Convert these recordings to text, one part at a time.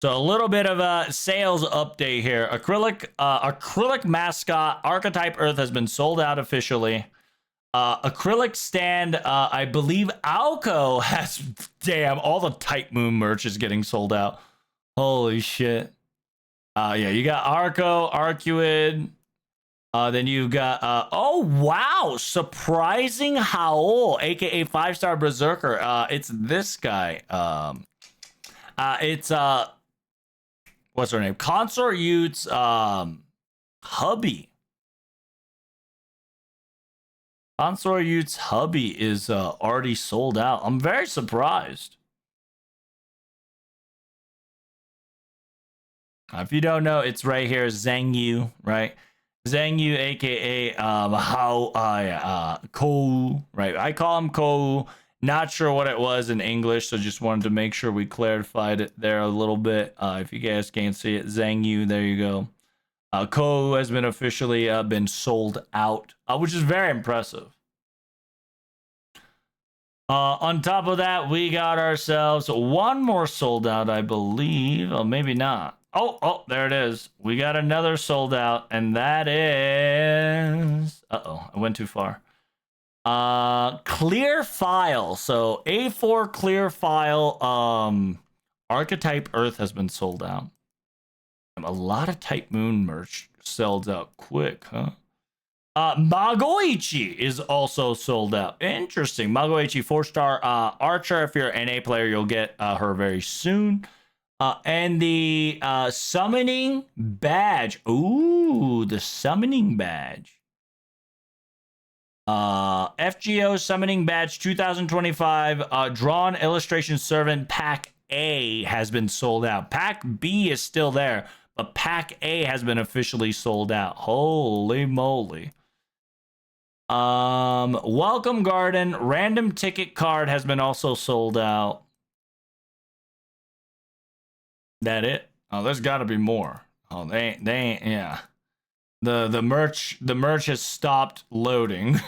So a little bit of a sales update here. Acrylic mascot archetype Earth has been sold out officially. Acrylic stand, I believe Alco has, damn, all the Type Moon merch is getting sold out. Holy shit. Yeah, you got Arco, Arcuid. Then you got, oh wow, Surprising Howl, aka 5-star Berserker. It's this guy. It's, what's her name? Consort Utes, hubby. Consort Utes hubby is already sold out. I'm very surprised. If you don't know, it's right here, Zhang Yu, right? Zhang Yu, aka Kou, right? I call him Kou. Not sure what it was in English, so just wanted to make sure we clarified it there a little bit. If you guys can't see it, Zhang Yu, there you go. Kou has been officially been sold out, which is very impressive. On top of that, we got ourselves one more sold out, I believe. Oh, maybe not. Oh, there it is. We got another sold out, and that is... Uh-oh, I went too far. Clear file. So A4 clear file. Archetype Earth has been sold out. A lot of Type Moon merch sold out quick, huh? Magoichi is also sold out. Interesting. Magoichi 4-star archer. If you're an NA player, you'll get her very soon. And the summoning badge. Ooh, the summoning badge. FGO summoning badge 2025. Drawn illustration servant pack A has been sold out. Pack B is still there, but pack A has been officially sold out. Holy moly. Welcome Garden random ticket card has been also sold out. That it? Oh, there's got to be more. Oh, they ain't. Yeah. The merch has stopped loading.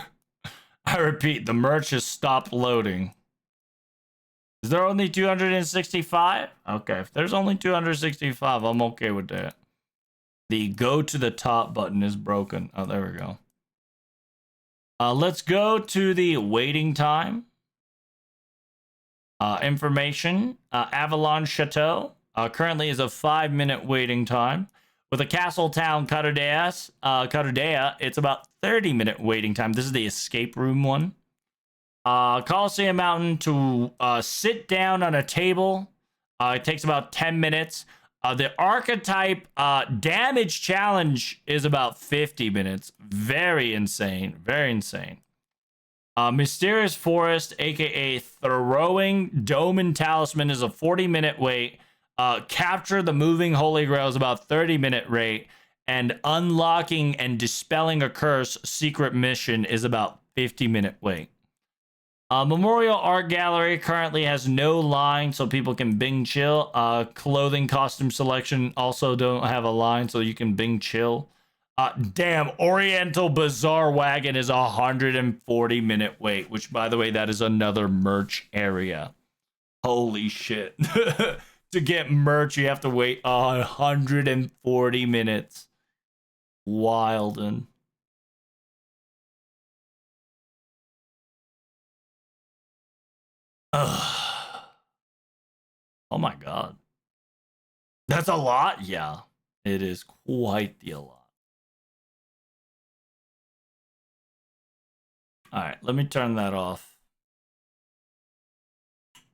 I repeat, the merch has stopped loading. Is there only 265? Okay, if there's only 265, I'm okay with that. The go to the top button is broken. Oh, there we go. Let's go to the waiting time. Information. Avalon Chateau. Currently is a 5-minute waiting time. With a Castle Town Carudea, it's about 30-minute waiting time. This is the escape room one. Coliseum Mountain to sit down on a table. It takes about 10 minutes. The archetype damage challenge is about 50 minutes. Very insane. Very insane. Mysterious Forest, aka Throwing Dome and Talisman, is a 40-minute wait. Capture the Moving Holy Grail is about 30-minute rate. And Unlocking and Dispelling a Curse secret mission is about 50-minute wait. Memorial Art Gallery currently has no line, so people can Bing chill. Clothing costume selection also don't have a line, so you can Bing chill. Damn, Oriental Bazaar Wagon is a 140-minute wait, which, by the way, that is another merch area. Holy shit. To get merch, you have to wait 140 minutes. Wildin'. Oh my god. That's a lot? Yeah, it is quite the lot. Alright, let me turn that off.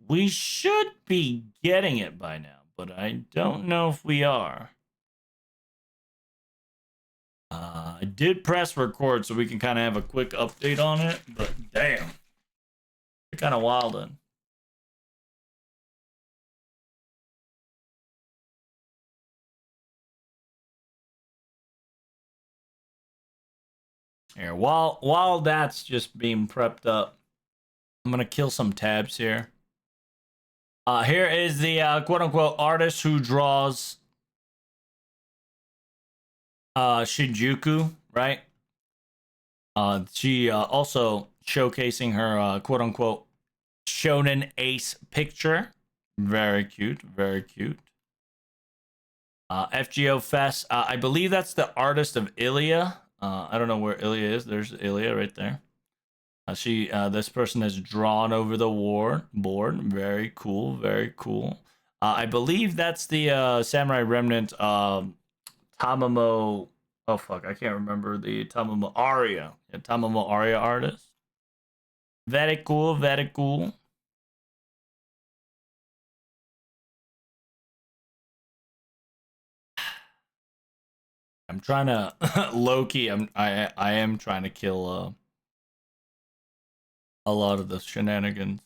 We should be getting it by now, but I don't know if we are. I did press record so we can kind of have a quick update on it, but damn. You're kind of wildin'. Here, while that's just being prepped up, I'm gonna kill some tabs here. Here is the quote-unquote artist who draws Shinjuku, right? She also showcasing her quote-unquote shonen ace picture. Very cute, very cute. FGO Fest. I believe that's the artist of Ilya. I don't know where Ilya is. There's Ilya right there. This person has drawn over the board. Very cool. Very cool. I believe that's the Samurai Remnant Tamamo. Oh fuck, I can't remember the Tamamo Aria. Yeah, Tamamo Aria artist. Very cool. Very cool. I'm trying to low key. I am trying to kill a lot of the shenanigans.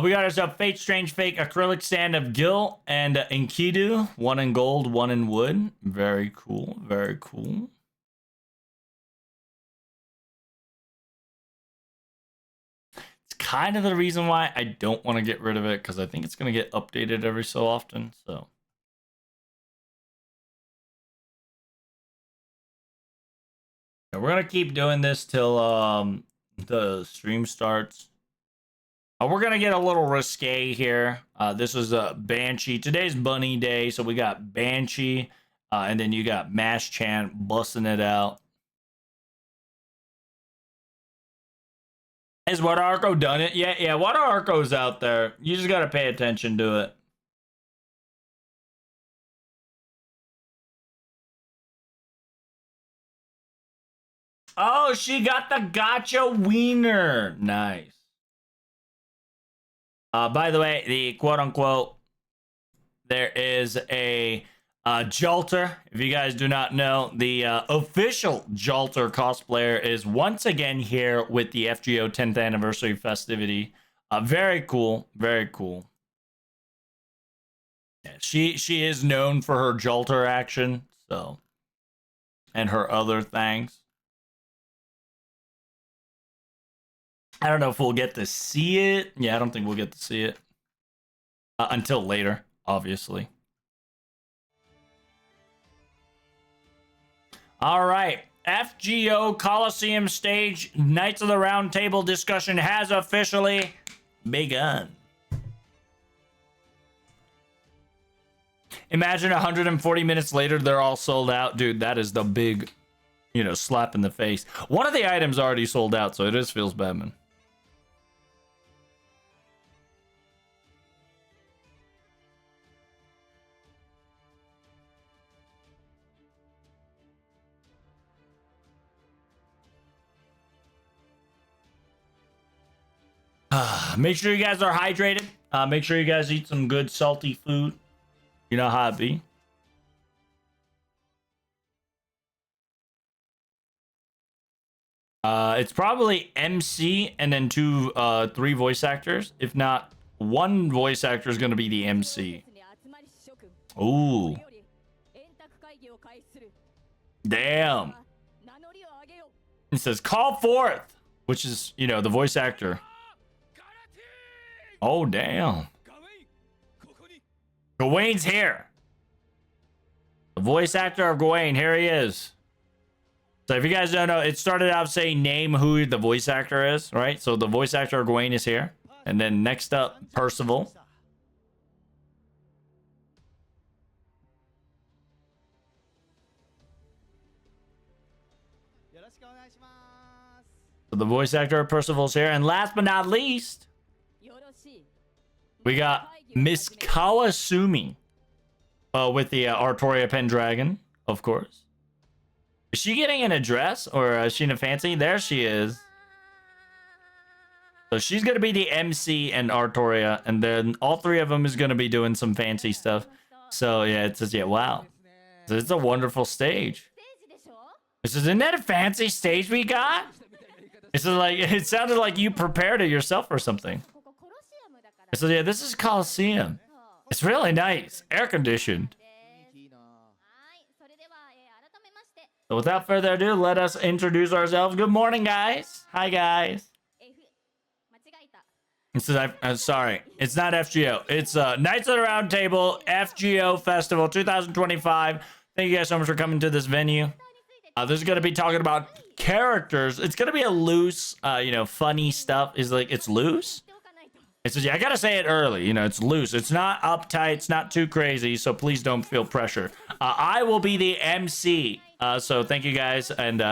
We got ourselves Fate Strange Fake acrylic stand of Gil and Enkidu. One in gold, one in wood. Very cool. Very cool. It's kind of the reason why I don't want to get rid of it, because I think it's going to get updated every so often. So. Yeah, we're going to keep doing this till the stream starts. We're going to get a little risque here. This is a Banshee. Today's Bunny Day, so we got Banshee, and then you got Mash Chant busting it out. Is What Arco done it? Yeah, What Arco's out there. You just got to pay attention to it. Oh, she got the gotcha wiener. Nice. By the way, the quote-unquote, there is a Jalter. If you guys do not know, the official Jalter cosplayer is once again here with the FGO 10th anniversary festivity. Very cool. Very cool. Yeah, she is known for her Jalter action, so, and her other things. I don't know if we'll get to see it. Yeah, I don't think we'll get to see it until later, obviously. All right. FGO Coliseum stage Knights of the Round Table discussion has officially begun. Imagine 140 minutes later, they're all sold out. Dude, that is the big, slap in the face. One of the items already sold out, so it just feels bad, man. Make sure you guys are hydrated. Make sure you guys eat some good salty food. You know how it be. It's probably MC and then three voice actors. If not, one voice actor is going to be the MC. Ooh. Damn. It says call forth, which is, the voice actor. Oh, damn. Gawain's here. The voice actor of Gawain, here he is. So if you guys don't know, it started out saying name who the voice actor is, right? So the voice actor of Gawain is here. And then next up, Percival. So the voice actor of Percival's here. And last but not least, we got Miss Kawasumi with the Artoria Pendragon, of course. Is she getting in a dress or is she in a fancy? There she is. So she's going to be the MC and Artoria, and then all three of them is going to be doing some fancy stuff. So yeah, it says, yeah, wow. So it's a wonderful stage. Isn't that a fancy stage we got? It sounded like you prepared it yourself or something. So yeah, this is Coliseum. It's really nice, air conditioned. So without further ado, let us introduce ourselves. Good morning, guys. Hi, guys. I'm sorry, it's not FGO. It's Knights of the Round Table FGO Festival 2025. Thank you guys so much for coming to this venue. This is gonna be talking about characters. It's gonna be a loose, funny stuff. It's loose. It says, yeah, I gotta say it early. You know, it's loose. It's not uptight. It's not too crazy. So please don't feel pressure. I will be the MC. So thank you guys. And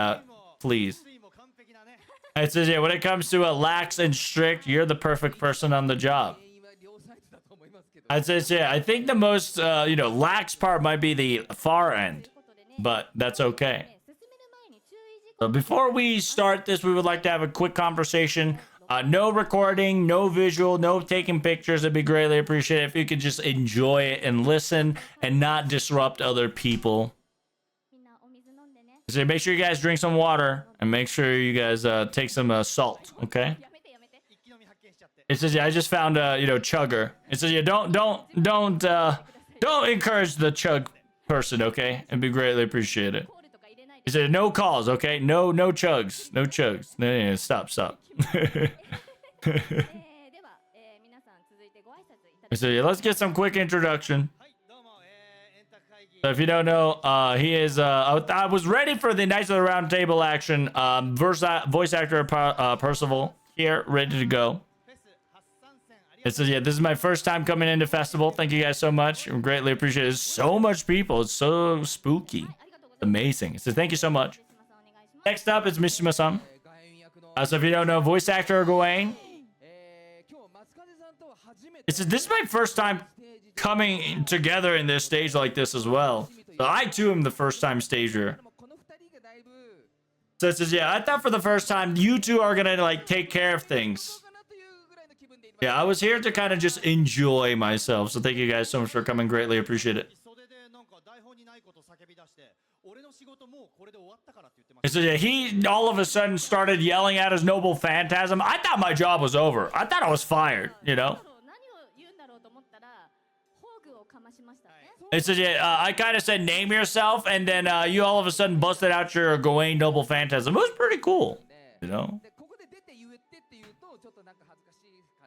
please. It says, yeah, when it comes to lax and strict, you're the perfect person on the job. It says, yeah, I think the most, lax part might be the far end. But that's okay. So before we start this, we would like to have a quick conversation. No recording, no visual, no taking pictures. It'd be greatly appreciated if you could just enjoy it and listen and not disrupt other people. So make sure you guys drink some water and make sure you guys take some salt, okay? It says, yeah, I just found chugger. It says, yeah, don't encourage the chug person, okay? It'd be greatly appreciated. It said no calls, okay? No chugs. No chugs. No, stop. So yeah, let's get some quick introduction. So if you don't know, he is I was ready for the Knights of the Round Table action. Voice actor Percival here, ready to go. It says, yeah, this is my first time coming into festival. Thank you guys so much. I greatly appreciate it. There's so much people. It's so spooky. Amazing. It says, thank you so much. Next up is Mishima-san. So if you don't know, voice actor Gawain. It says, this is my first time coming together in this stage like this as well. So I too am the first time stager. So it says, yeah, I thought for the first time you two are gonna like take care of things. Yeah, I was here to kind of just enjoy myself. So thank you guys so much for coming. Greatly appreciate it. So yeah, he all of a sudden started yelling at his noble phantasm. I thought my job was over. I thought I was fired, you know? It says, yeah, I kind of said, name yourself, and then you all of a sudden busted out your Gawain noble phantasm. It was pretty cool, you know?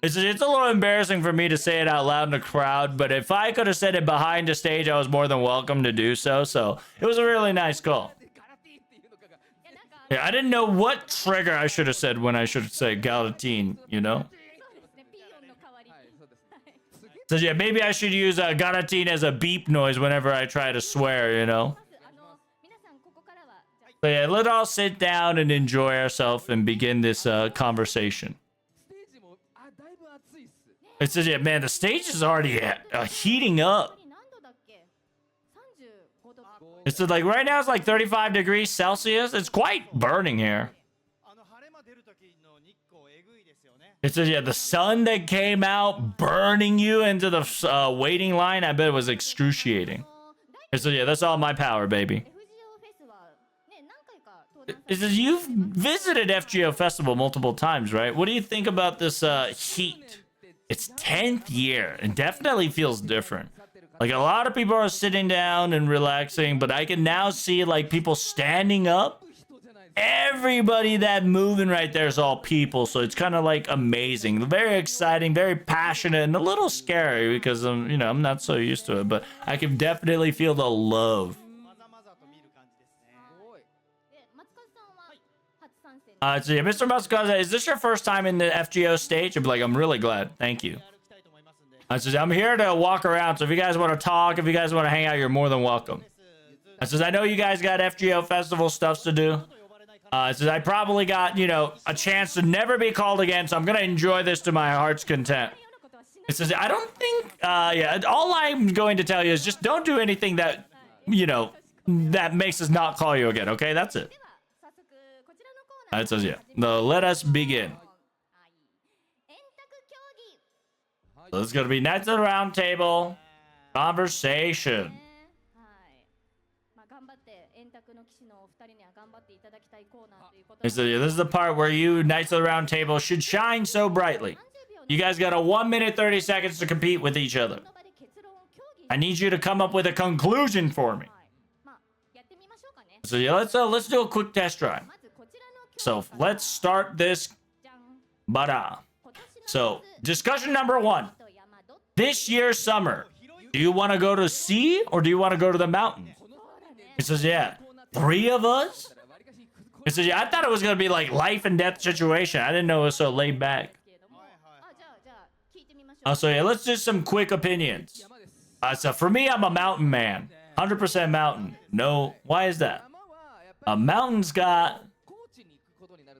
It's a little embarrassing for me to say it out loud in the crowd, but if I could have said it behind the stage, I was more than welcome to do so. So it was a really nice call. Yeah, I didn't know what trigger I should have said when I should say Galatine, you know? So yeah, maybe I should use Galatine as a beep noise whenever I try to swear, you know? So yeah, let's all sit down and enjoy ourselves and begin this conversation. It says, yeah, man, the stage is already heating up. It says, like, right now it's like 35 degrees Celsius. It's quite burning here. It says, yeah, the sun that came out burning you into the waiting line, I bet it was excruciating. It says, yeah, that's all my power, baby. It says, you've visited FGO Festival multiple times, right? What do you think about this heat? It's 10th year and definitely feels different. Like a lot of people are sitting down and relaxing, but I can now see like people standing up. Everybody that moving right there is all people. So it's kind of like amazing, very exciting, very passionate, and a little scary because I'm not so used to it, but I can definitely feel the love. So yeah, Mr. Muscaza, is this your first time in the FGO stage? I'm like, I'm really glad. Thank you. I'm here to walk around, so if you guys want to talk, if you guys want to hang out, you're more than welcome. I know you guys got FGO Festival stuff to do. I probably got, a chance to never be called again, so I'm going to enjoy this to my heart's content. It says, I don't think, all I'm going to tell you is just don't do anything that, that makes us not call you again, okay? That's it. It says, yeah. No, let us begin. So this is going to be Knights of the Round Table conversation. So yeah, this is the part where you, Knights of the Round Table, should shine so brightly. You guys got a 1 minute 30 seconds to compete with each other. I need you to come up with a conclusion for me. So yeah, let's do a quick test drive. So let's start this. So discussion number 1. This year's summer, do you want to go to sea or do you want to go to the mountains? It says, yeah, 3 of us? It says, yeah, I thought it was going to be like life and death situation. I didn't know it was so laid back. So yeah, let's do some quick opinions. So for me, I'm a mountain man. 100% mountain. No, why is that? A mountain's got,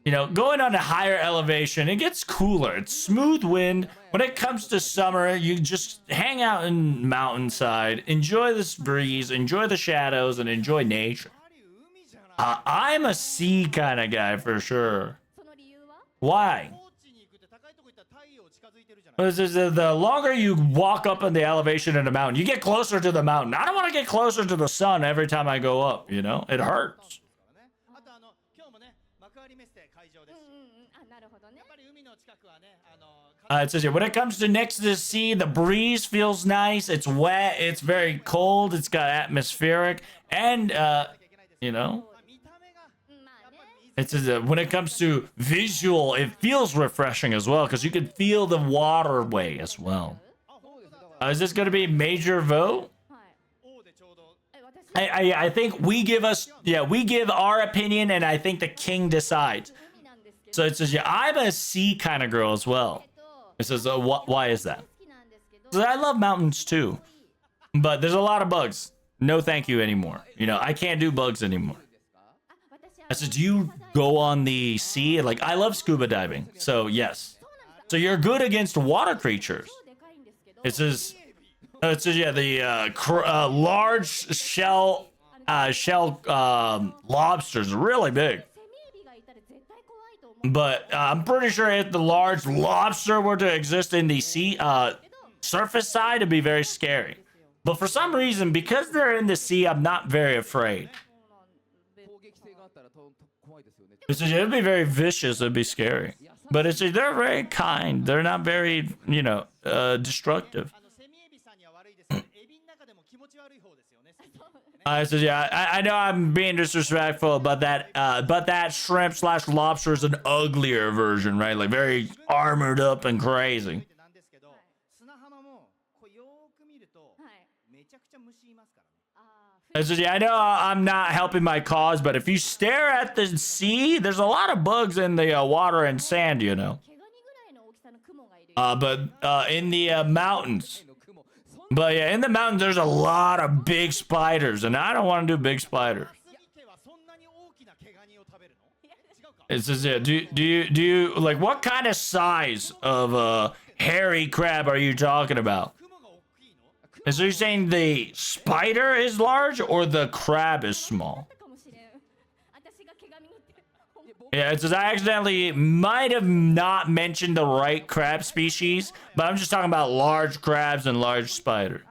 you know, going on a higher elevation, it gets cooler. It's smooth wind. When it comes to summer, you just hang out in mountainside, enjoy this breeze, enjoy the shadows, and enjoy nature. I'm a sea kind of guy for sure. Why? The longer you walk up in the elevation in the mountain, you get closer to the mountain. I don't want to get closer to the sun every time I go up, you know? It hurts. It says here, when it comes to next to the sea, the breeze feels nice. It's wet. It's very cold. It's got atmospheric. And, you know, it says when it comes to visual, it feels refreshing as well because you can feel the waterway as well. Is this going to be a major vote? I think we give our opinion, and I think the king decides. So it says, yeah, I'm a sea kind of girl as well. It says, why is that? So I love mountains too, but there's a lot of bugs. No, thank you anymore. You know, I can't do bugs anymore. I said, do you go on the sea? Like, I love scuba diving, so yes. So you're good against water creatures. It says, yeah, the large shell lobsters are really big. But I'm pretty sure if the large lobster were to exist in the sea surface side, it'd be very scary. But for some reason, because they're in the sea, I'm not very afraid. It'd be very vicious. It'd be scary. But they're very kind. They're not very, you know, destructive. Yeah, I know I'm being disrespectful, but that shrimp slash lobster is an uglier version, right? Like very armored up and crazy. Yeah, I know I'm not helping my cause, but if you stare at the sea, there's a lot of bugs in the water and sand, you know. But in the mountains. But yeah, in the mountains, there's a lot of big spiders, and I don't want to do big spiders. It says, yeah, do you, like, what kind of size of hairy crab are you talking about? And so you're saying the spider is large or the crab is small? Yeah, it says I accidentally might have not mentioned the right crab species, but I'm just talking about large crabs and large spiders.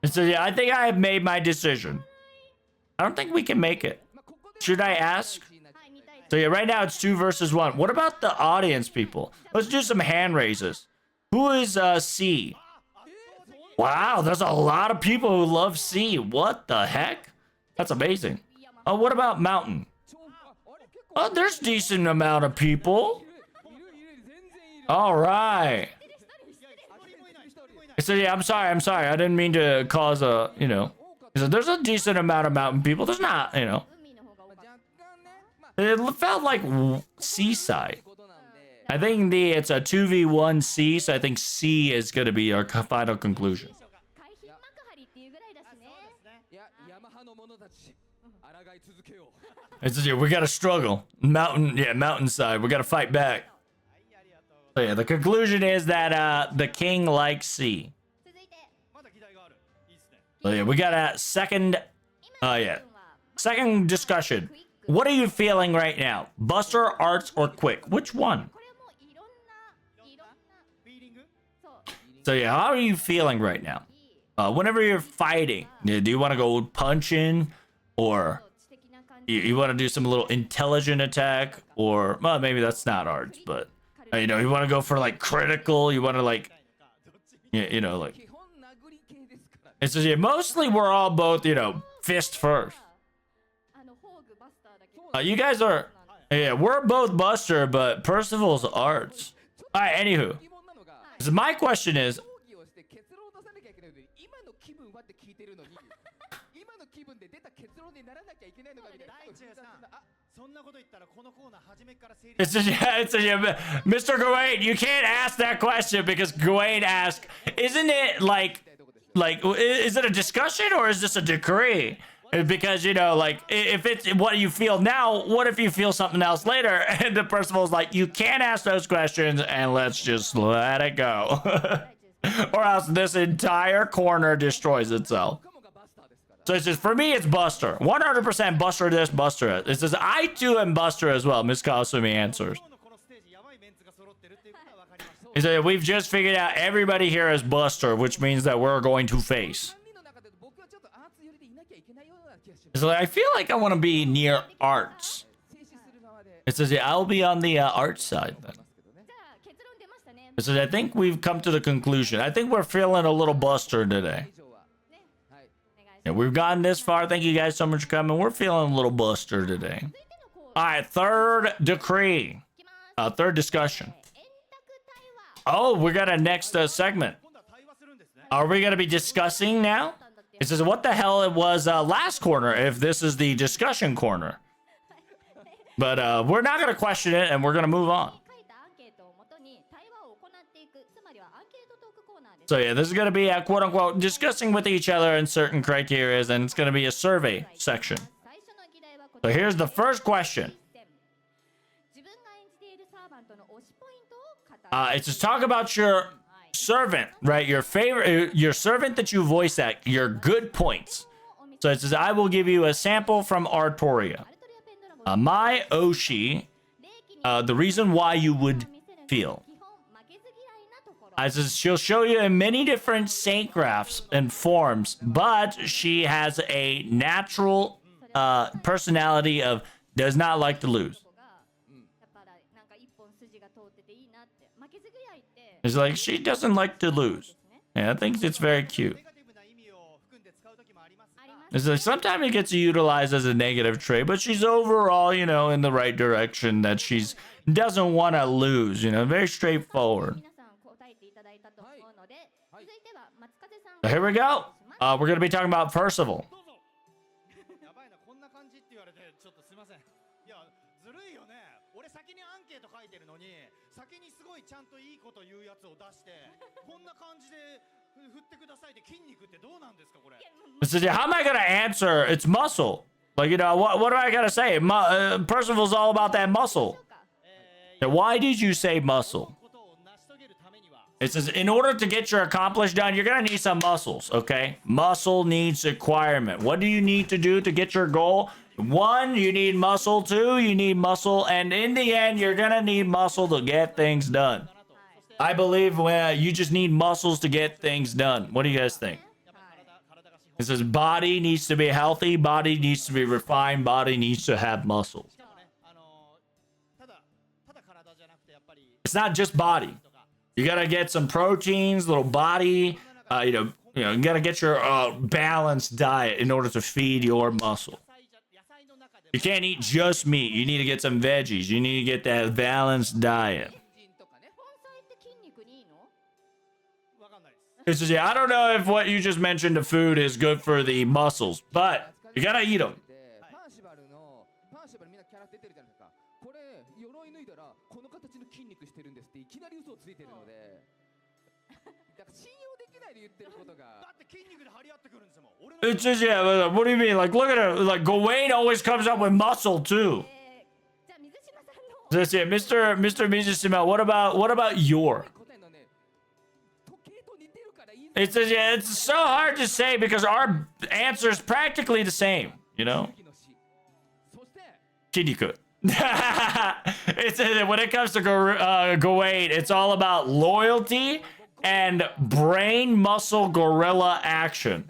And so yeah, I think I have made my decision. I don't think we can make it. Should I ask? So yeah, right now it's 2 versus 1. What about the audience people? Let's do some hand raises. Who is C? Wow, there's a lot of people who love C. What the heck? That's amazing. Oh, what about mountain? Oh, there's a decent amount of people. All right. So yeah, I'm sorry. I didn't mean to cause a, you know. So there's a decent amount of mountain people. There's not, you know. It felt like seaside. I think it's a 2v1 C, so I think C is going to be our final conclusion. It's just, yeah, we got to struggle. Mountainside. We got to fight back. So yeah, the conclusion is that the king likes C. So yeah, we got a second discussion. What are you feeling right now? Buster, Arts, or Quick? Which one? So yeah, how are you feeling right now? Whenever you're fighting, do you want to go punching, or you want to do some little intelligent attack, or well, maybe that's not Arts, but you know, you want to go for like critical. You want to like, you know, like. It's just, yeah, mostly we're all both, you know, fist first. You guys are, yeah, we're both Buster, but Percival's Arts. All right, anywho. So my question is, Mr. Gawain, you can't ask that question because Gawain asked, isn't it like, is it a discussion or is this a decree? Because, you know, like, if it's what you feel now, what if you feel something else later? And the Percival's like, you can't ask those questions and let's just let it go. Or else this entire corner destroys itself. So it says, for me, it's Buster. 100% Buster this, Buster that. It says, I too am Buster as well. Miss Kasumi answers. He said, we've just figured out everybody here is Buster, which means that we're going to face. So I feel like I want to be near arts. It says, yeah, I'll be on the art side then. It says, I think we've come to the conclusion. I think we're feeling a little Buster today. Yeah, we've gotten this far. Thank you guys so much for coming. We're feeling a little Buster today. All right, third decree. Third discussion. Oh, we got a next segment. Are we going to be discussing now? It says, what the hell it was last corner if this is the discussion corner. But we're not going to question it, and we're going to move on. So yeah, this is going to be quote-unquote discussing with each other in certain criteria, and it's going to be a survey section. So here's the first question. It's just talk about your servant, right? Your favorite, your servant that you voice act, your good points. So it says, I will give you a sample from Artoria. My Oshi, the reason why you would feel. It says, she'll show you in many different saint graphs and forms, but she has a natural personality of does not like to lose. It's like she doesn't like to lose. Yeah, I think it's very cute. It's like sometimes it gets utilized as a negative trait, but she's overall, you know, in the right direction that she's doesn't want to lose, you know, very straightforward. So here we go. We're going to be talking about Percival. How am I going to answer? It's muscle. Like, you know, what do I got to say? Percival's all about that muscle. Now, why did you say muscle? It says, in order to get your accomplish done, you're going to need some muscles, okay? Muscle needs acquirement. What do you need to do to get your goal? 1, you need muscle. 2, you need muscle. And in the end, you're going to need muscle to get things done. I believe you just need muscles to get things done. What do you guys think? It says, body needs to be healthy. Body needs to be refined. Body needs to have muscles. It's not just body. You gotta get some proteins, little body. You gotta get your balanced diet in order to feed your muscle. You can't eat just meat. You need to get some veggies. You need to get that balanced diet. It says, yeah, I don't know if what you just mentioned to food is good for the muscles, but you gotta eat them. It says, yeah, what do you mean? Like, look at her. Like, Gawain always comes up with muscle, too. It says, yeah, Mr. Mizusima, what about your? It says, yeah, it's so hard to say because our answer is practically the same, you know? Kinniku. It says, when it comes to Gawain, it's all about loyalty and brain muscle gorilla action.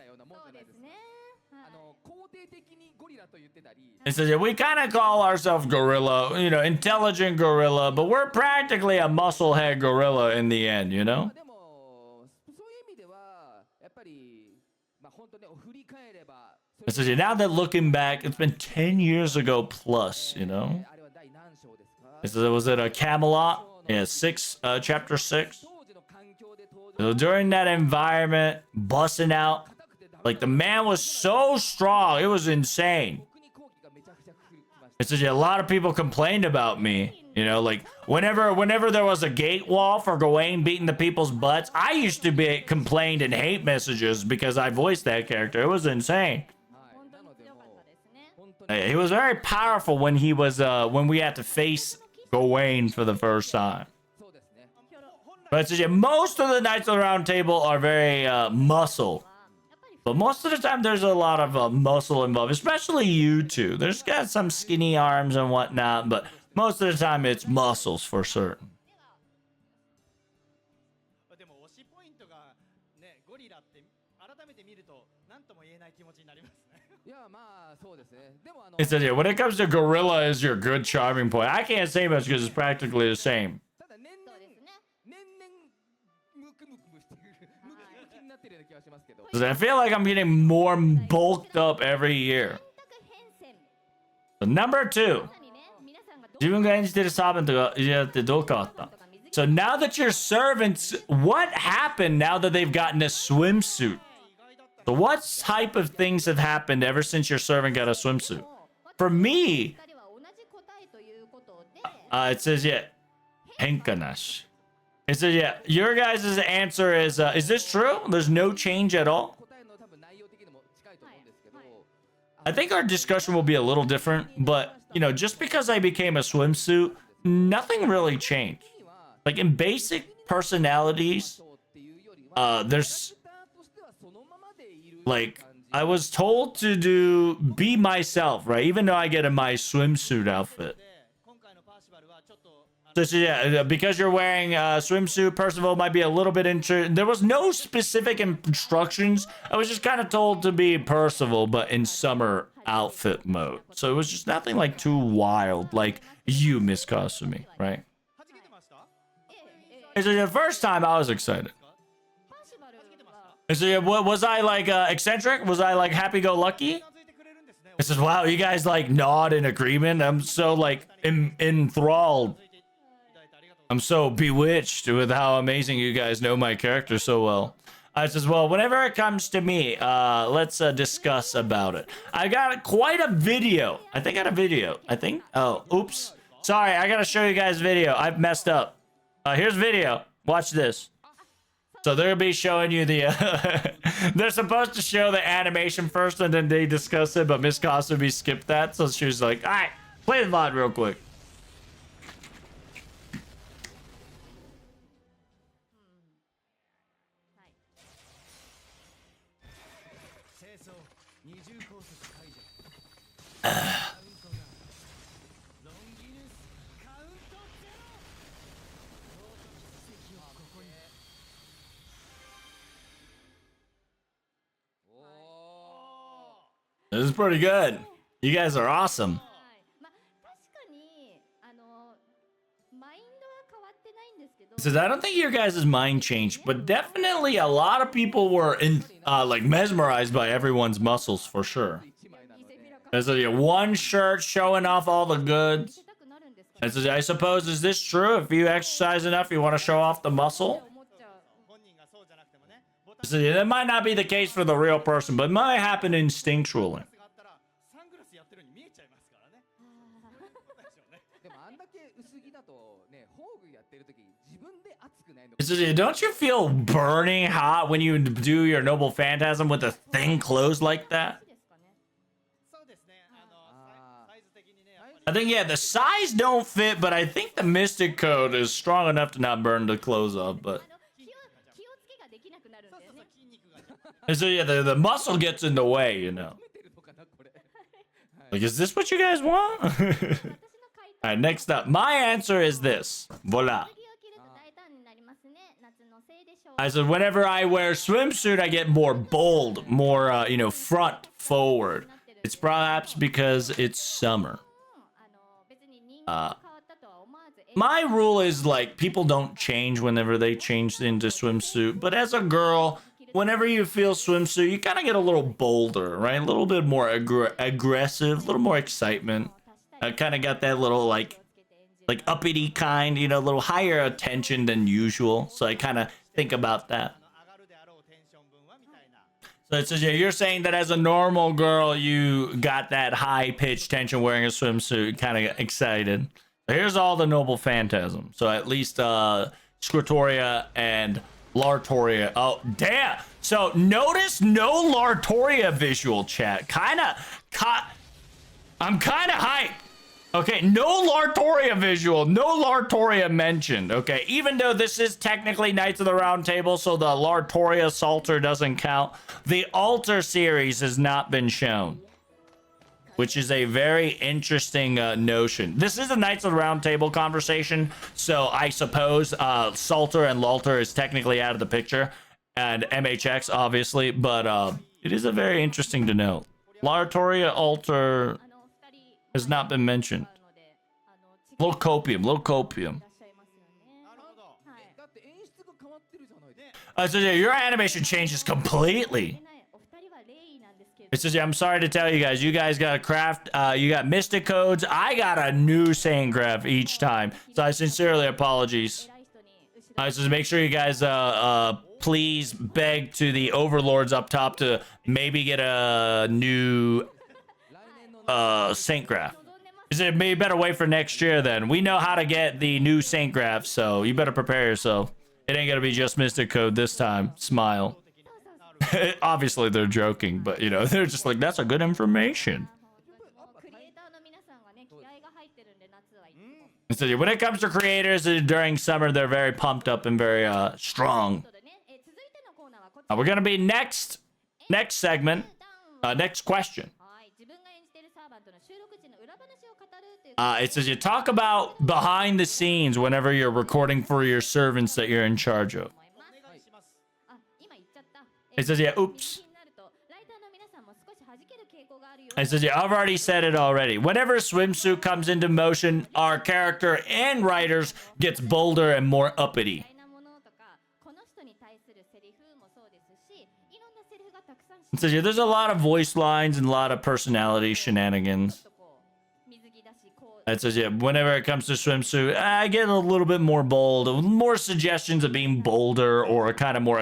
It says, yeah, we kind of call ourselves gorilla, you know, intelligent gorilla, but we're practically a muscle head gorilla in the end, you know? It says, yeah, now that looking back, it's been 10 years ago plus, you know? It says, was it a Camelot? Yeah, chapter 6. So during that environment, busting out, like the man was so strong, it was insane. It's just, a lot of people complained about me, you know, like whenever there was a gate wall for Gawain beating the people's butts, I used to be complained in hate messages because I voiced that character. It was insane. He was very powerful when he was when we had to face Gawain for the first time. But it's just, most of the Knights of the Round Table are very muscle. But most of the time, there's a lot of muscle involved, especially you two. There's got some skinny arms and whatnot, but most of the time, it's muscles for certain. It says, yeah, when it comes to Gorilla is your good charming point. I can't say much because it's practically the same. I feel like I'm getting more bulked up every year. So number 2. So now that your servants, what happened now that they've gotten a swimsuit? So what type of things have happened ever since your servant got a swimsuit? For me, it says, yeah, Henkanash. It says, yeah, your guys' answer is this true? There's no change at all? I think our discussion will be a little different, but, you know, just because I became a swimsuit, nothing really changed. Like, in basic personalities, there's, like, I was told to be myself, right? Even though I get in my swimsuit outfit. So yeah, because you're wearing a swimsuit, Percival might be a little bit there was no specific instructions. I was just kind of told to be Percival, but in summer outfit mode. So it was just nothing like too wild, like you, Miss Kasumi, right? So the first time I was excited. So yeah, what was I like eccentric? Was I like happy-go-lucky? It says, wow, you guys like nod in agreement. I'm so like enthralled. I'm so bewitched with how amazing you guys know my character so well. I says, well, whenever it comes to me, let's discuss about it. I got quite a video. I think I got a video. I think. Oh, oops. Sorry, I got to show you guys video. I've messed up. Here's video. Watch this. So they're going to be showing you the... they're supposed to show the animation first and then they discuss it, but Miss Kasumi skipped that. So she was like, all right, play the VOD real quick. This is pretty good. You guys are awesome. It says, I don't think your guys' mind changed, but definitely a lot of people were like mesmerized by everyone's muscles for sure. There's one shirt showing off all the goods. It says, I suppose, is this true? If you exercise enough, you want to show off the muscle? So that might not be the case for the real person, but it might happen instinctually. So don't you feel burning hot when you do your noble phantasm with a thin clothes like that? I think, yeah, the size don't fit, but I think the Mystic Code is strong enough to not burn the clothes up, but... So yeah, the muscle gets in the way, you know. Like, is this what you guys want? Alright, next up. My answer is this. Voila. I said, whenever I wear swimsuit, I get more bold, more, you know, front forward. It's perhaps because it's summer. My rule is, like, people don't change whenever they change into swimsuit. But as a girl, whenever you feel swimsuit, you kind of get a little bolder, right? A little bit more aggressive, a little more excitement. I kind of got that little, like uppity kind, you know, a little higher attention than usual. So I kind of think about that. So it says, yeah, you're saying that as a normal girl, you got that high-pitched tension wearing a swimsuit, kind of excited. So here's all the noble phantasm. So at least Scritoria and Lartoria. Oh, damn. So notice no Lartoria visual, chat. I'm kind of hyped. Okay, no Lartoria visual, no Lartoria mentioned. Okay, even though this is technically Knights of the Round Table, so the Lartoria Psalter doesn't count, the Altar series has not been shown, which is a very interesting notion. This is a Knights of the Round Table conversation, so I suppose Psalter and Lalter is technically out of the picture, and MHX obviously, but it is a very interesting to know. Lartoria Altar has not been mentioned. Little copium. So yeah, your animation changes completely. It says, yeah, I'm sorry to tell you guys got a craft, you got mystic codes. I got a new Saint graph each time. So I sincerely apologies. So make sure you guys please beg to the overlords up top to maybe get a new Saint graph. Is it maybe better wait for next year then? We know how to get the new Saint graph, so you better prepare yourself. It ain't gonna be just Mystic Code this time. Smile. Obviously they're joking, but you know, they're just like, that's a good information. So when it comes to creators during summer, they're very pumped up and very strong. We're gonna be next segment, next question. It says you talk about behind the scenes whenever you're recording for your servants that you're in charge of. It says, yeah, oops. It says, yeah, I've already said it already. Whenever swimsuit comes into motion, our character and writers gets bolder and more uppity. It says, yeah, there's a lot of voice lines and a lot of personality shenanigans. It says, yeah, whenever it comes to swimsuit, I get a little bit more bold, more suggestions of being bolder or kind of more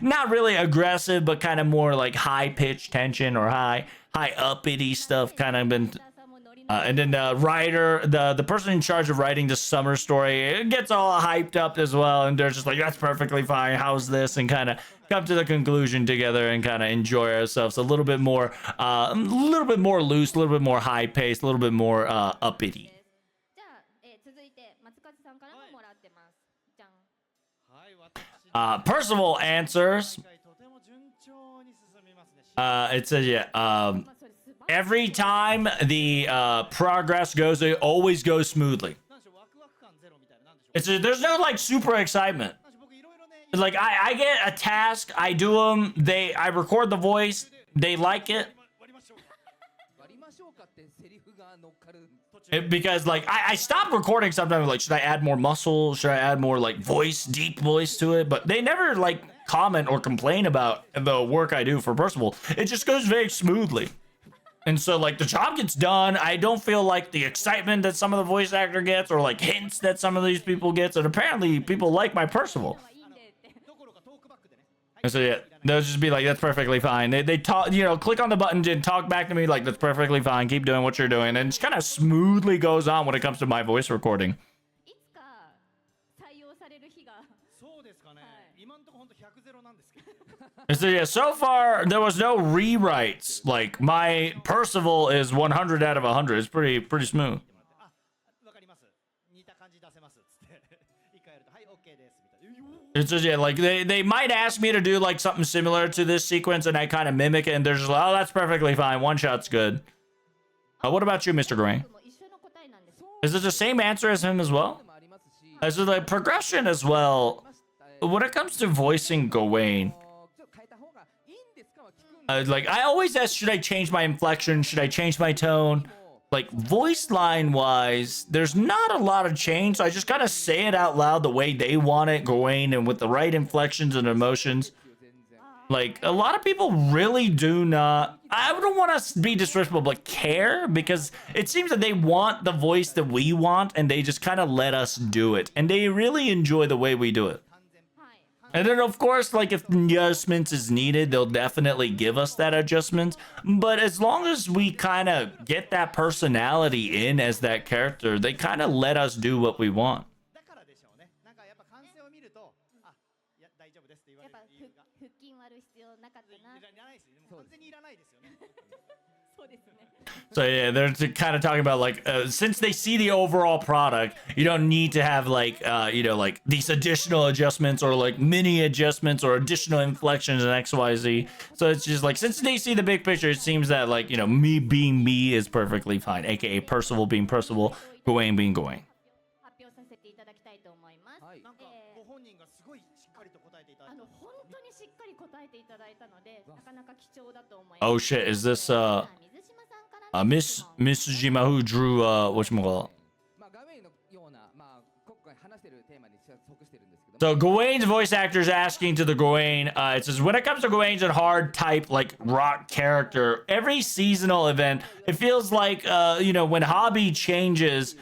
not really aggressive, but kind of more like high-pitched tension or high uppity stuff kind of been. And then the writer, the person in charge of writing the summer story, it gets all hyped up as well, and they're just like, that's perfectly fine. How's this? And kind of come to the conclusion together and kind of enjoy ourselves a little bit more loose, a little bit more high paced, a little bit more uppity. Percival answers. It says, yeah, every time the progress goes, it always goes smoothly. There's no like super excitement. Like I get a task, I do them, I record the voice, they like it. Because like I stopped recording sometimes, like should I add more muscle, should I add more like deep voice to it, but they never like comment or complain about the work I do for Percival. It just goes very smoothly. And so like the job gets done. I don't feel like the excitement that some of the voice actor gets or like hints that some of these people gets, and apparently people like my Percival. And so yeah, they'll just be like, that's perfectly fine. They talk, you know, click on the button and talk back to me like, that's perfectly fine. Keep doing what you're doing. And it kind of smoothly goes on when it comes to my voice recording. And so yeah, so far there was no rewrites. Like my Percival is 100 out of 100. It's pretty smooth. It's just, yeah, like they might ask me to do like something similar to this sequence, and I kind of mimic it, and they're just like, oh, that's perfectly fine. One shot's good. What about you, Mr. Gray? Is it the same answer as him as well? Is it like progression as well? When it comes to voicing Gawain, like I always ask, should I change my inflection? Should I change my tone? Like voice line wise, there's not a lot of change. So I just gotta say it out loud the way they want it, Gawain, and with the right inflections and emotions. Like a lot of people really do not, I don't want to be disrespectful, but care, because it seems that they want the voice that we want and they just kind of let us do it. And they really enjoy the way we do it. And then, of course, like if adjustments is needed, they'll definitely give us that adjustment. But as long as we kind of get that personality in as that character, they kind of let us do what we want. だからでしょうね。なんかやっぱ完成を見ると、あ、いや大丈夫ですって言われる理由が。腹筋割る必要なかったな。いらないです。もう完全にいらないですよね。そうですね。 So yeah, they're kind of talking about like since they see the overall product, you don't need to have like like these additional adjustments or like mini adjustments or additional inflections in XYZ. So it's just like since they see the big picture, it seems that like me being me is perfectly fine, aka Percival being Percival, Gawain being Gawain. 発表させていただきたいと思います。なんかご本人がすごいしっかりと答えていただいた。本当にしっかり答えていただいたので、なかなか貴重だと思います。Oh shit, is this Miss Jima who drew whatchamacallit? So Gawain's voice actor is asking to the Gawain. It says when it comes to Gawain's a hard type like rock character, every seasonal event, it feels like when hobby changes.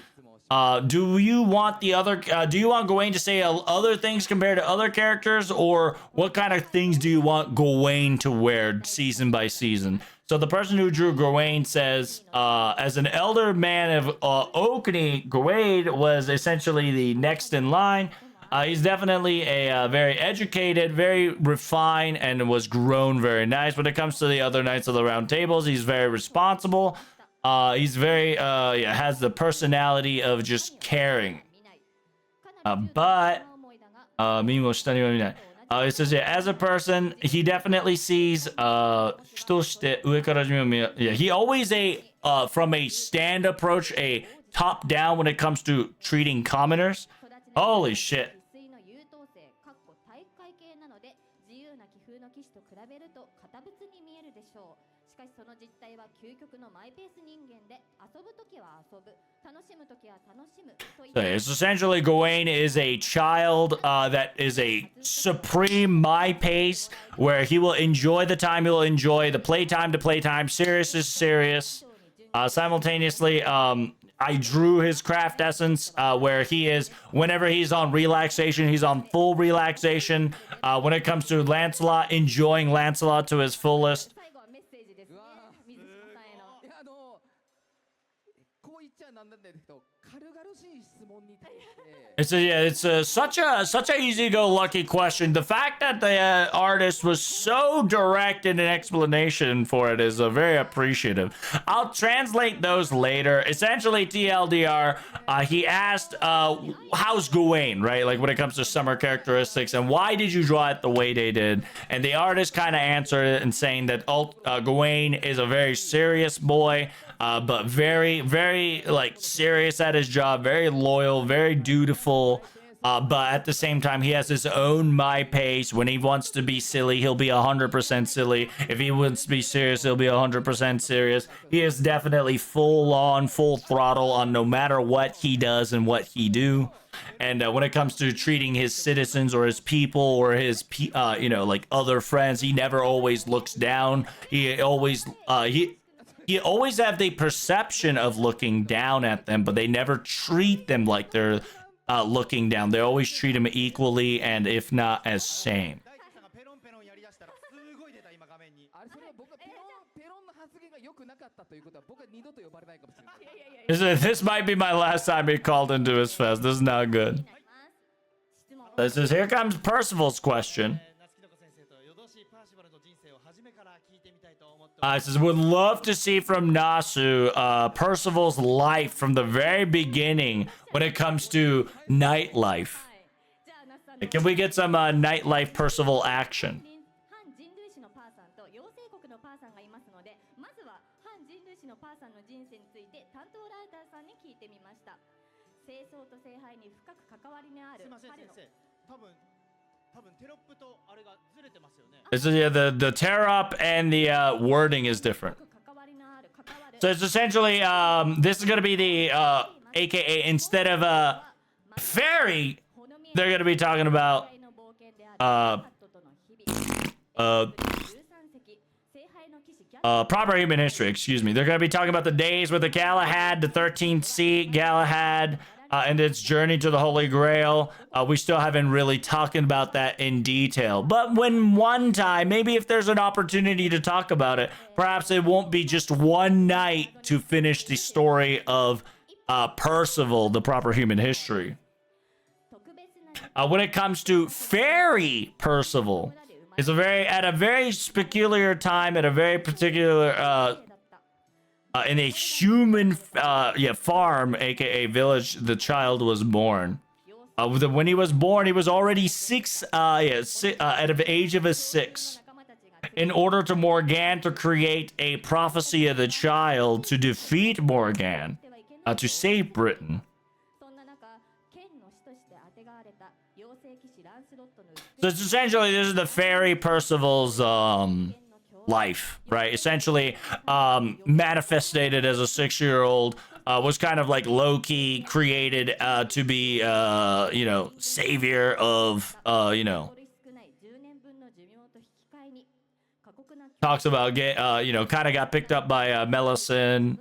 Do you want Gawain to say other things compared to other characters, or what kind of things do you want Gawain to wear season by season? So the person who drew Gawain says, as an elder man of Okini, Gawain was essentially the next in line. He's definitely a very educated, very refined, and was grown very nice. When it comes to the other Knights of the Round Tables, he's very responsible. He's very, has the personality of just caring. But, it says, yeah, as a person, he definitely sees, he always from a stand approach, a top down when it comes to treating commoners. Holy shit. So it's essentially Gawain is a child that is a supreme my pace, where he will enjoy the time, he'll enjoy the playtime to playtime, serious is serious. Simultaneously, I drew his craft essence, where he is, whenever he's on relaxation, he's on full relaxation. When it comes to Lancelot, enjoying Lancelot to his fullest. It's such a easy-go-lucky question. The fact that the artist was so direct in an explanation for it is very appreciative. I'll translate those later. Essentially, TLDR, he asked, how's Gawain, right? Like when it comes to summer characteristics, and why did you draw it the way they did? And the artist kind of answered it and saying that Gawain is a very serious boy, but very, very like serious at his job, very loyal, very dutiful. But at the same time, he has his own my pace. When he wants to be silly, he'll be 100% silly. If he wants to be serious, he'll be 100% serious. He is definitely full on, full throttle on no matter what he does and what he do. And when it comes to treating his citizens or his people or his, like other friends, he never always looks down. He always have the perception of looking down at them, but they never treat them like they're looking down. They always treat him equally, and if not as same. This might be my last time he called into his fest. This is not good. This is, here comes Percival's question. It says, would love to see from Nasu Percival's life from the very beginning when it comes to nightlife. Can we get some nightlife Percival action? Yeah, the tear up and the wording is different. So it's essentially this is gonna be the AKA instead of fairy, they're gonna be talking about proper human history, excuse me. They're gonna be talking about the days with the Galahad, the 13th seat, Galahad, and its journey to the Holy Grail. We still haven't really talked about that in detail. But when one time, maybe if there's an opportunity to talk about it, perhaps it won't be just one night to finish the story of Percival, the proper human history. When it comes to Fairy Percival, it's at a very peculiar time, at a very particular in a human farm, aka village, the child was born. When he was born, he was already at the age of 6. In order to Morgan to create a prophecy of the child to defeat Morgan, to save Britain. So it's essentially, this is the Fairy Percival's life, right? Essentially, manifested as a 6-year-old, was kind of like low-key created to be, savior of, talks about kind of got picked up by Melisande,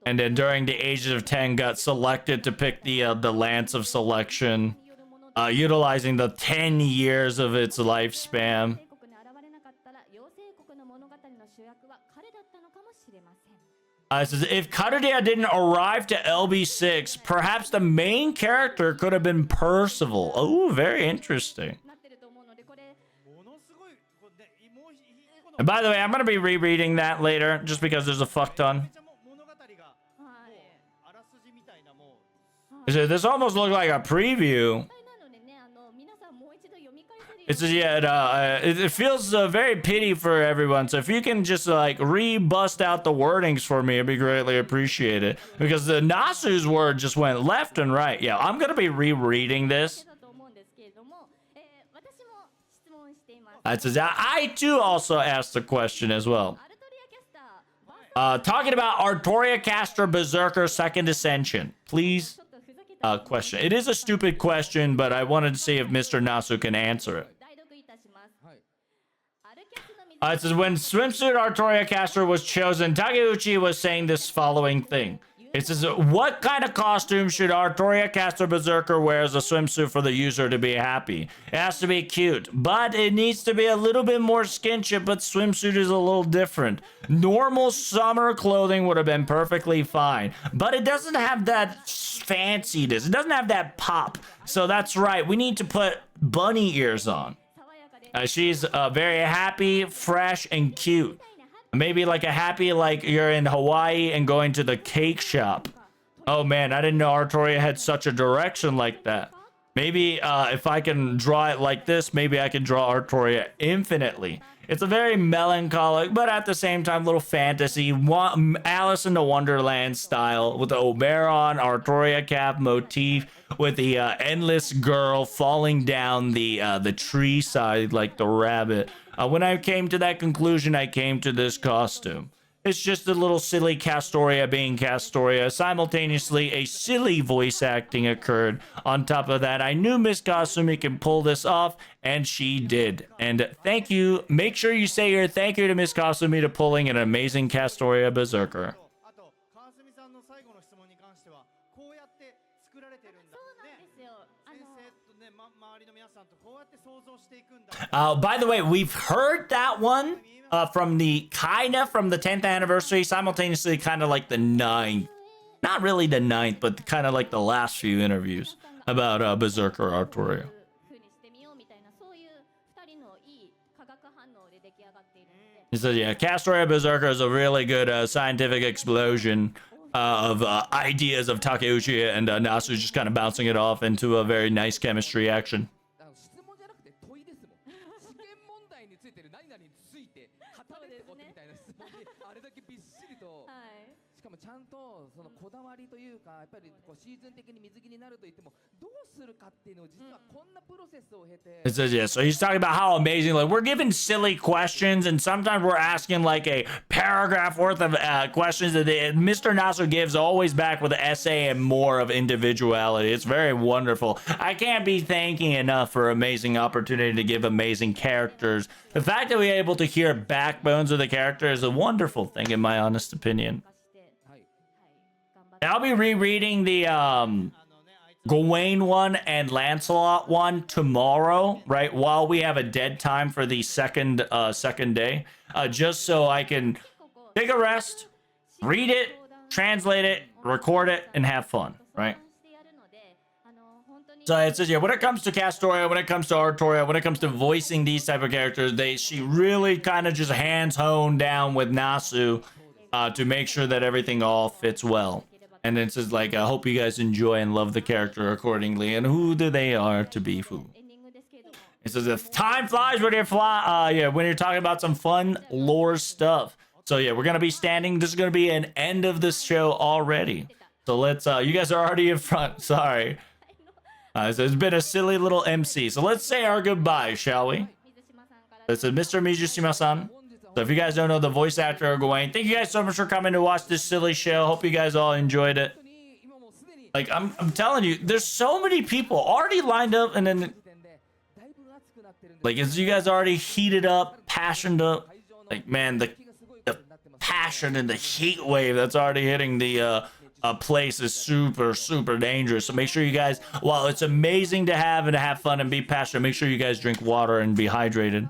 and then during the ages of 10 got selected to pick the Lance of Selection, utilizing the 10 years of its lifespan. It says, if Cutterdale didn't arrive to LB6, perhaps the main character could have been Percival. Oh, very interesting. And by the way, I'm going to be rereading that later, just because there's a fuck ton. This almost looked like a preview. It says, it feels very pity for everyone. So if you can just bust out the wordings for me, it'd be greatly appreciated. Because the Nasu's word just went left and right. Yeah, I'm going to be rereading this. It says, I too also asked the question as well. Talking about Artoria Caster Berserker Second Ascension. Please, question. It is a stupid question, but I wanted to see if Mr. Nasu can answer it. It says, when swimsuit Artoria Caster was chosen, Takeuchi was saying this following thing. It says, what kind of costume should Artoria Caster Berserker wear as a swimsuit for the user to be happy? It has to be cute, but it needs to be a little bit more skinship, but swimsuit is a little different. Normal summer clothing would have been perfectly fine, but it doesn't have that fanciness. It doesn't have that pop. So that's right. We need to put bunny ears on. She's very happy, fresh, and cute. Maybe like a happy, like you're in Hawaii and going to the cake shop. Oh man, I didn't know Artoria had such a direction like that. Maybe if I can draw it like this, maybe I can draw Artoria infinitely. It's a very melancholic, but at the same time, little fantasy, Alice in the Wonderland style with the Oberon Artoria cap motif, with the endless girl falling down the tree side like the rabbit. When I came to that conclusion, I came to this costume. It's just a little silly Castoria being Castoria. Simultaneously, a silly voice acting occurred. On top of that, I knew Miss Kasumi can pull this off, and she did. And thank you. Make sure you say your thank you to Miss Kasumi to pulling an amazing Castoria Berserker. By the way, we've heard that one from the 10th anniversary, simultaneously kind of like the 9th. Not really the 9th, but kind of like the last few interviews about Berserker Artoria. He says, yeah, Castoria Berserker is a really good scientific explosion of ideas of Takeuchi and Nasu just kind of bouncing it off into a very nice chemistry action. It says, yeah, so he's talking about how amazing, like, we're given silly questions, and sometimes we're asking like a paragraph worth of questions that Mr. Nasu gives always back with an essay and more of individuality. It's very wonderful. I can't be thanking enough for amazing opportunity to give amazing characters. The fact that we're able to hear backbones of the character is a wonderful thing, in my honest opinion. I'll be rereading the Gawain one and Lancelot one tomorrow, right? While we have a dead time for the second day, just so I can take a rest, read it, translate it, record it, and have fun, right? So it says, yeah, when it comes to Castoria, when it comes to Artoria, when it comes to voicing these type of characters, she really kind of just hands honed down with Nasu to make sure that everything all fits well. And it says, like, I hope you guys enjoy and love the character accordingly, and who do they are to be who. It says, if time flies when you're when you're talking about some fun lore stuff. So yeah, we're gonna be standing. This is gonna be an end of this show already. So let's you guys are already in front. Sorry. So it's been a silly little MC. So let's say our goodbye, shall we? This is Mr. Mizushima-san. So if you guys don't know the voice actor of Gawain, thank you guys so much for coming to watch this silly show. Hope you guys all enjoyed it. Like, I'm telling you, there's so many people already lined up, and then like, as you guys already heated up, passioned up, like, man, the passion and the heat wave that's already hitting the place is super, super dangerous. So make sure you guys, while it's amazing to have and to have fun and be passionate, make sure you guys drink water and be hydrated.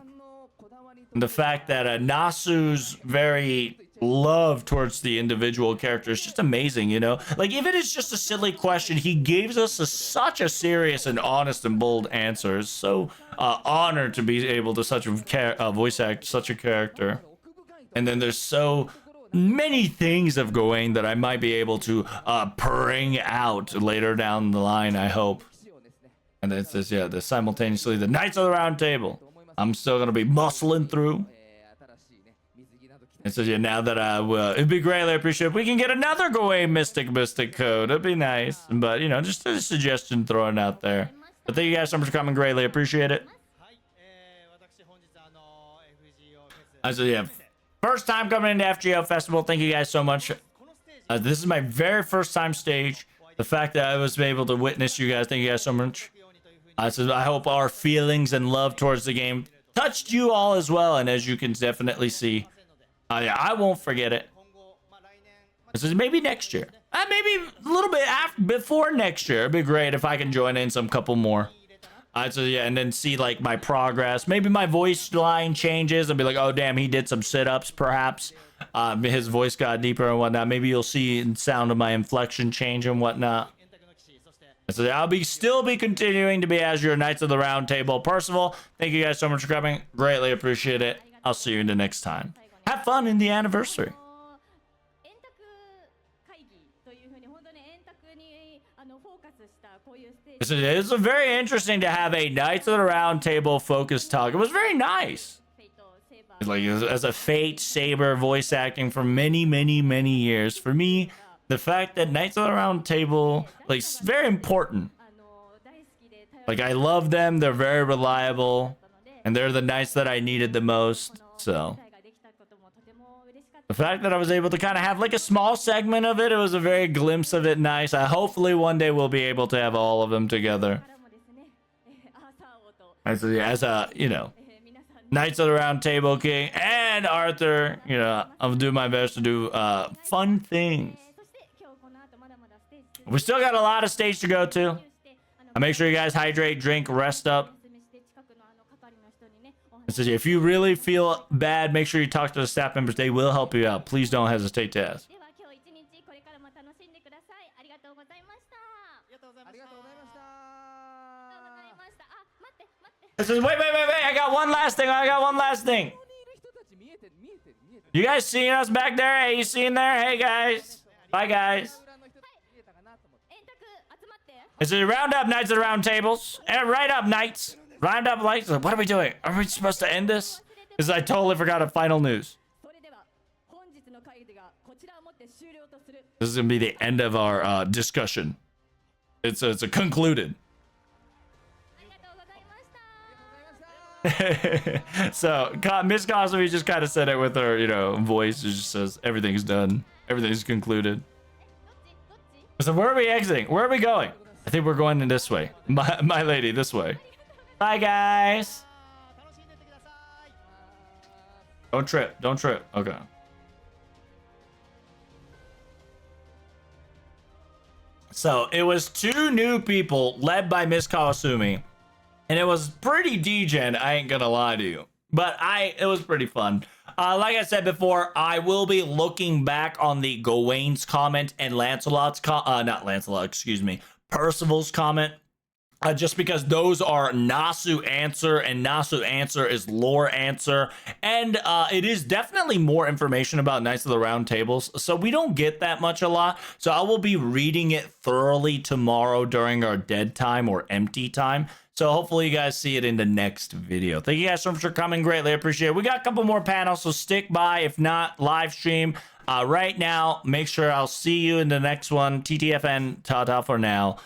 And the fact that Nasu's very love towards the individual character is just amazing, you know? Like, if it is just a silly question, he gives us such a serious and honest and bold answer. It's so honored to be able to voice act such a character. And then there's so many things of Gawain that I might be able to bring out later down the line, I hope. And then it says, yeah, simultaneously the Knights of the Round Table. I'm still going to be muscling through. And so, yeah, now that I will, it'd be greatly appreciated if we can get another Gawain Mystic code. It'd be nice. But, you know, just a suggestion throwing out there. But thank you guys so much for coming. Greatly appreciate it. So, yeah, first time coming into FGO Festival. Thank you guys so much. This is my very first time stage. The fact that I was able to witness you guys, thank you guys so much. So I hope our feelings and love towards the game touched you all as well. And as you can definitely see, yeah, I won't forget it. This is maybe next year. Maybe a little bit before next year. It'd be great if I can join in some couple more. So yeah, and then see like my progress. Maybe my voice line changes and be like, oh damn, he did some sit-ups perhaps. His voice got deeper and whatnot. Maybe you'll see the sound of my inflection change and whatnot. So I'll still be continuing to be as your Knights of the Round Table. Percival, thank you guys so much for coming. Greatly appreciate it. I'll see you in the next time. Have fun in the anniversary. It's very interesting to have a Knights of the Round Table focused talk. It was very nice. Like, as a Fate Saber voice acting for many, many, many years. For me, the fact that Knights of the Round Table, like, it's very important. Like, I love them. They're very reliable. And they're the knights that I needed the most. So the fact that I was able to kind of have like a small segment of it, it was a very glimpse of it. Nice. Hopefully one day we'll be able to have all of them together. As a, you know, Knights of the Round Table King and Arthur, you know, I'll do my best to do fun things. We still got a lot of stage to go to. Make sure you guys hydrate, drink, rest up. If you really feel bad, make sure you talk to the staff members. They will help you out. Please don't hesitate to ask. It says, wait. I got one last thing. You guys seeing us back there? Hey, you seeing there? Hey, guys. Bye, guys. It says, round up, Knights of the Round Tables. And right up, Knights. Round up, Knights. What are we doing? Are we supposed to end this? Because I totally forgot a final news. This is going to be the end of our discussion. It's a concluded. So Miss Cosby just kind of said it with her, you know, voice. It just says everything's done, everything's concluded. So where are we exiting? Where are we going? I think we're going in this way. My lady, this way. Bye, guys. Don't trip. Okay. So it was 2 new people led by Miss Kawasumi. And it was pretty degen, I ain't gonna lie to you. But it was pretty fun. Like I said before, I will be looking back on the Gawain's comment and Lancelot's not Lancelot, excuse me, Percival's comment. Just because those are Nasu answer, and Nasu answer is lore answer, and it is definitely more information about Knights of the Round Tables, so we don't get that much a lot. So I will be reading it thoroughly tomorrow during our dead time or empty time. So hopefully you guys see it in the next video. Thank you guys so much for coming. Greatly appreciate it. We got a couple more panels, so stick by. If not, live stream. Right now, make sure I'll see you in the next one. TTFN, ta-ta for now.